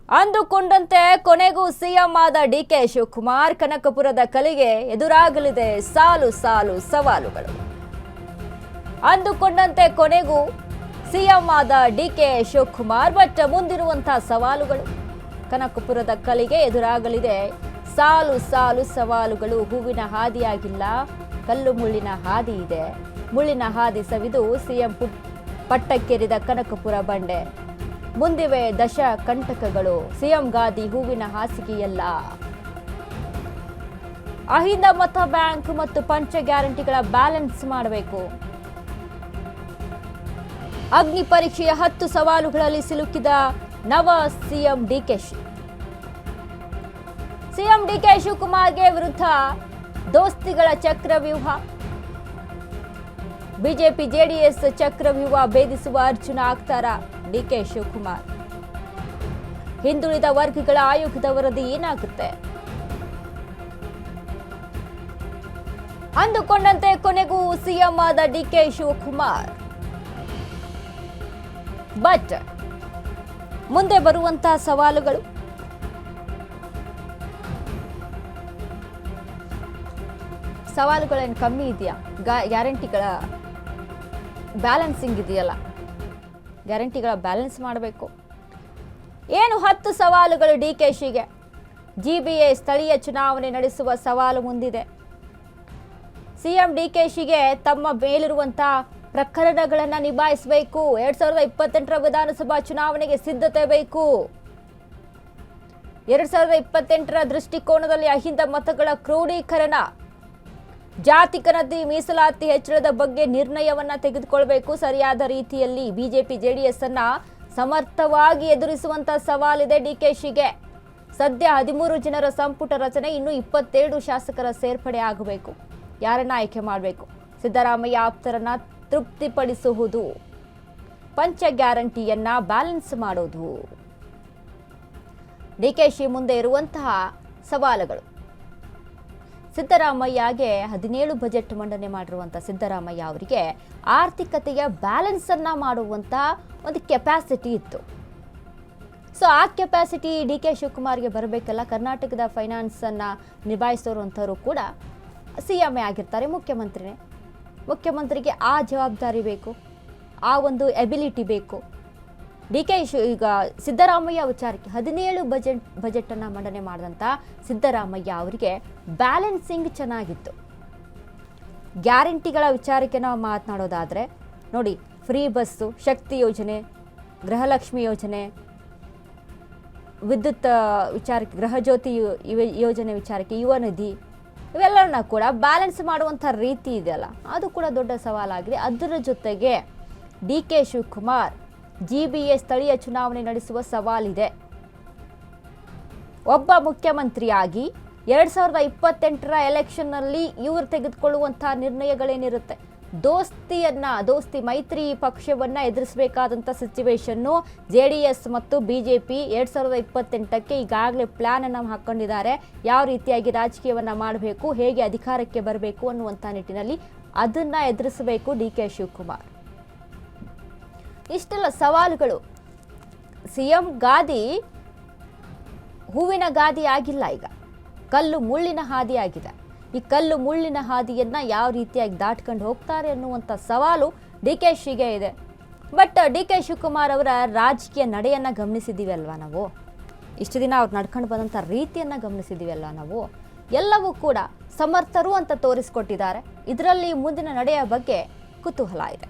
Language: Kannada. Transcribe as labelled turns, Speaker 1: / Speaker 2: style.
Speaker 1: ಅಂದುಕೊಂಡಂತೆ ಕೊನೆಗೂ ಸಿಎಂ ಆದ ಡಿಕೆ ಶಿವಕುಮಾರ್ ಕನಕಪುರದ ಕಲಿಗೆ ಎದುರಾಗಲಿದೆ ಸಾಲು ಸಾಲು ಸವಾಲುಗಳು. ಅಂದುಕೊಂಡಂತೆ ಕೊನೆಗೂ ಸಿಎಂ ಆದ ಡಿಕೆ ಶಿವಕುಮಾರ್ ಬಟ್ ಮುಂದಿರುವಂತಹ ಸವಾಲುಗಳು. ಕನಕಪುರದ ಕಲಿಗೆ ಎದುರಾಗಲಿದೆ ಸಾಲು ಸಾಲು ಸವಾಲುಗಳು. ಹೂವಿನ ಹಾದಿಯಾಗಿಲ್ಲ, ಕಲ್ಲು ಮುಳ್ಳಿನ ಹಾದಿ ಇದೆ. ಮುಳ್ಳಿನ ಹಾದಿ ಸವಿದು ಸಿಎಂ ಪಟ್ಟಕ್ಕೇರಿದ ಕನಕಪುರ ಬಂಡೆ. ಮುಂದಿವೆ ದಶ ಕಂಟಕಗಳು. ಸಿಎಂ ಗಾದಿ ಹೂವಿನ ಹಾಸಿಗೆಯಲ್ಲ. ಅಹಿಂದ ಮತ ಬ್ಯಾಂಕ್ ಮತ್ತು ಪಂಚ ಗ್ಯಾರಂಟಿಗಳ ಬ್ಯಾಲೆನ್ಸ್ ಮಾಡಬೇಕು. ಅಗ್ನಿ ಪರೀಕ್ಷೆಯ 10 ಸವಾಲುಗಳಲ್ಲಿ ಸಿಲುಕಿದ ನವ ಸಿಎಂ ಡಿಕೆಶಿ. ಸಿಎಂ ಡಿಕೆ ಶಿವಕುಮಾರ್ಗೆ ವಿರುದ್ಧ ದೋಸ್ತಿಗಳ ಚಕ್ರವ್ಯೂಹ. ಬಿಜೆಪಿ ಜೆಡಿಎಸ್ ಚಕ್ರವ್ಯೂಹ ಭೇದಿಸುವ ಅರ್ಜುನ ಆಗ್ತಾರ ಡಿಕೆ ಶಿವಕುಮಾರ್. ಹಿಂದುಳಿದ ವರ್ಗಗಳ ಆಯೋಗದ ವರದಿ ಏನಾಗುತ್ತೆ? ಅಂದುಕೊಂಡಂತೆ ಕೊನೆಗೂ ಸಿಎಂ ಆದ ಡಿಕೆ ಶಿವಕುಮಾರ್. ಬಟ್ ಮುಂದೆ ಬರುವಂತಹ ಸವಾಲುಗಳು. ಸವಾಲುಗಳೇನು ಕಮ್ಮಿ ಇದೆಯಾ? ಗ್ಯಾರಂಟಿಗಳ ಬ್ಯಾಲೆನ್ಸಿಂಗ್ ಇದೆಯಲ್ಲ, ಗ್ಯಾರಂಟಿಗಳ ಬ್ಯಾಲೆನ್ಸ್ ಮಾಡಬೇಕು. ಏನು 10 ಸವಾಲುಗಳು ಡಿಕೆಶಿಗೆ? ಜಿಬಿಎ ಸ್ಥಳೀಯ ಚುನಾವಣೆ ನಡೆಸುವ ಸವಾಲು ಮುಂದಿದೆ. ಸಿಎಂ ಡಿಕೆಶಿಗೆ ತಮ್ಮ ಮೇಲಿರುವಂತಹ ಪ್ರಕರಣಗಳನ್ನು ನಿಭಾಯಿಸಬೇಕು. 2028ರ ವಿಧಾನಸಭಾ ಚುನಾವಣೆಗೆ ಸಿದ್ಧತೆ ಬೇಕು. 2028ರ ದೃಷ್ಟಿಕೋನದಲ್ಲಿ ಅಹಿಂದ ಮತಗಳ ಕ್ರೋಢೀಕರಣ, ಜಾತಿ ಗಣತಿ, ಮೀಸಲಾತಿ ಹೆಚ್ಚಳದ ಬಗ್ಗೆ ನಿರ್ಣಯವನ್ನ ತೆಗೆದುಕೊಳ್ಳಬೇಕು. ಸರಿಯಾದ ರೀತಿಯಲ್ಲಿ ಬಿಜೆಪಿ ಜೆಡಿಎಸ್ ಅನ್ನ ಸಮರ್ಥವಾಗಿ ಎದುರಿಸುವಂತ ಸವಾಲಿದೆ ಡಿಕೆಶಿಗೆ. ಸದ್ಯ 13 ಜನರ ಸಂಪುಟ ರಚನೆ, ಇನ್ನು 27 ಶಾಸಕರ ಸೇರ್ಪಡೆ ಆಗಬೇಕು. ಯಾರನ್ನ ಆಯ್ಕೆ ಮಾಡಬೇಕು? ಸಿದ್ದರಾಮಯ್ಯ ಆಪ್ತರನ್ನ ತೃಪ್ತಿಪಡಿಸುವುದು, ಪಂಚ ಗ್ಯಾರಂಟಿಯನ್ನ ಬ್ಯಾಲೆನ್ಸ್ ಮಾಡೋದು ಡಿಕೆಶಿ ಮುಂದೆ ಇರುವಂತಹ ಸವಾಲುಗಳು. ಸಿದ್ದರಾಮಯ್ಯಗೆ 17 ಬಜೆಟ್ ಮಂಡನೆ ಮಾಡಿರುವಂತಹ ಸಿದ್ದರಾಮಯ್ಯ ಅವರಿಗೆ ಆರ್ಥಿಕತೆಯ ಬ್ಯಾಲೆನ್ಸ್ ಅನ್ನ ಮಾಡುವಂತ ಒಂದು ಕೆಪಾಸಿಟಿ ಇತ್ತು. ಸೊ ಆ ಕೆಪಾಸಿಟಿ ಡಿಕೆ ಶಿವಕುಮಾರ್ಗೆ ಬರಬೇಕಲ್ಲ. ಕರ್ನಾಟಕದ ಫೈನಾನ್ಸ್ ಅನ್ನ ನಿಭಾಯಿಸಿರುವಂಥವರು ಕೂಡ ಸಿಎಂ ಆಗಿರ್ತಾರೆ, ಮುಖ್ಯಮಂತ್ರಿಗೆ ಆ ಜವಾಬ್ದಾರಿ ಬೇಕು, ಆ ಒಂದು ಎಬಿಲಿಟಿ ಬೇಕು. ಈಗ ಸಿದ್ದರಾಮಯ್ಯ ವಿಚಾರಕ್ಕೆ 17 ಬಜೆಟ್ ಅನ್ನ ಮಂಡನೆ ಮಾಡಿದಂತ ಸಿದ್ದರಾಮಯ್ಯ ಅವರಿಗೆ ಬ್ಯಾಲೆನ್ಸಿಂಗ್ ಚೆನ್ನಾಗಿತ್ತು. ಗ್ಯಾರಂಟಿಗಳ ವಿಚಾರಕ್ಕೆ ನಾವು ಮಾತನಾಡೋದಾದ್ರೆ ನೋಡಿ, ಫ್ರೀ ಬಸ್ಸು, ಶಕ್ತಿ ಯೋಜನೆ, ಗೃಹಲಕ್ಷ್ಮಿ ಯೋಜನೆ, ವಿದ್ಯುತ್ ವಿಚಾರಕ್ಕೆ ಗೃಹಜ್ಯೋತಿ ಯೋಜನೆ ವಿಚಾರಕ್ಕೆ ಯುವ ನಿಧಿ, ಇವೆಲ್ಲವನ್ನ ಕೂಡ ಬ್ಯಾಲೆನ್ಸ್ ಮಾಡುವಂಥ ರೀತಿ ಇದೆಯಲ್ಲ, ಅದು ಕೂಡ ದೊಡ್ಡ ಸವಾಲಾಗಿದೆ. ಅದರ ಜೊತೆಗೆ ಡಿಕೆ ಶಿವಕುಮಾರ್ ಜಿಬಿಎ ಸ್ಥಳೀಯ ಚುನಾವಣೆ ನಡೆಸುವ ಸವಾಲಿದೆ. ಒಬ್ಬ ಮುಖ್ಯಮಂತ್ರಿಯಾಗಿ 2028ರ ಎಲೆಕ್ಷನ್ನಲ್ಲಿ ಇವರು ತೆಗೆದುಕೊಳ್ಳುವಂತಹ ನಿರ್ಣಯಗಳೇನಿರುತ್ತೆ, ದೋಸ್ತಿ ಮೈತ್ರಿ ಪಕ್ಷವನ್ನ ಎದುರಿಸಬೇಕಾದಂಥ ಸಿಚುವೇಶನ್ನು ಜೆಡಿಎಸ್ ಮತ್ತು ಬಿಜೆಪಿ 2028ಕ್ಕೆ ಈಗಾಗಲೇ ಪ್ಲಾನ್ ಅನ್ನು ಹಾಕೊಂಡಿದ್ದಾರೆ. ಯಾವ ರೀತಿಯಾಗಿ ರಾಜಕೀಯವನ್ನ ಮಾಡಬೇಕು, ಹೇಗೆ ಅಧಿಕಾರಕ್ಕೆ ಬರಬೇಕು ಅನ್ನುವಂಥ ನಿಟ್ಟಿನಲ್ಲಿ ಅದನ್ನ ಎದುರಿಸಬೇಕು ಡಿಕೆ ಶಿವಕುಮಾರ್. ಇಷ್ಟೆಲ್ಲ ಸವಾಲುಗಳು. ಸಿಎಂ ಗಾದಿ ಹೂವಿನ ಗಾದಿ ಆಗಿಲ್ಲ, ಈಗ ಕಲ್ಲು ಮುಳ್ಳಿನ ಹಾದಿ ಆಗಿದೆ. ಈ ಕಲ್ಲು ಮುಳ್ಳಿನ ಹಾದಿಯನ್ನ ಯಾವ ರೀತಿಯಾಗಿ ದಾಟ್ಕೊಂಡು ಹೋಗ್ತಾರೆ ಅನ್ನುವಂಥ ಸವಾಲು ಡಿಕೆಶಿಗೆ ಇದೆ. ಬಟ್ ಡಿಕೆ ಶಿವಕುಮಾರ್ ಅವರ ರಾಜಕೀಯ ನಡೆಯನ್ನ ಗಮನಿಸಿದ್ದೀವಿ ಅಲ್ವಾ ನಾವು, ಇಷ್ಟು ದಿನ ಅವ್ರು ನಡ್ಕೊಂಡು ಬಂದಂಥ ರೀತಿಯನ್ನ ಗಮನಿಸಿದ್ದೀವಿ ಅಲ್ವಾ ನಾವು. ಎಲ್ಲವೂ ಕೂಡ ಸಮರ್ಥರು ಅಂತ ತೋರಿಸ್ಕೊಟ್ಟಿದ್ದಾರೆ. ಇದರಲ್ಲಿ ಮುಂದಿನ ನಡೆಯ ಬಗ್ಗೆ ಕುತೂಹಲ ಇದೆ.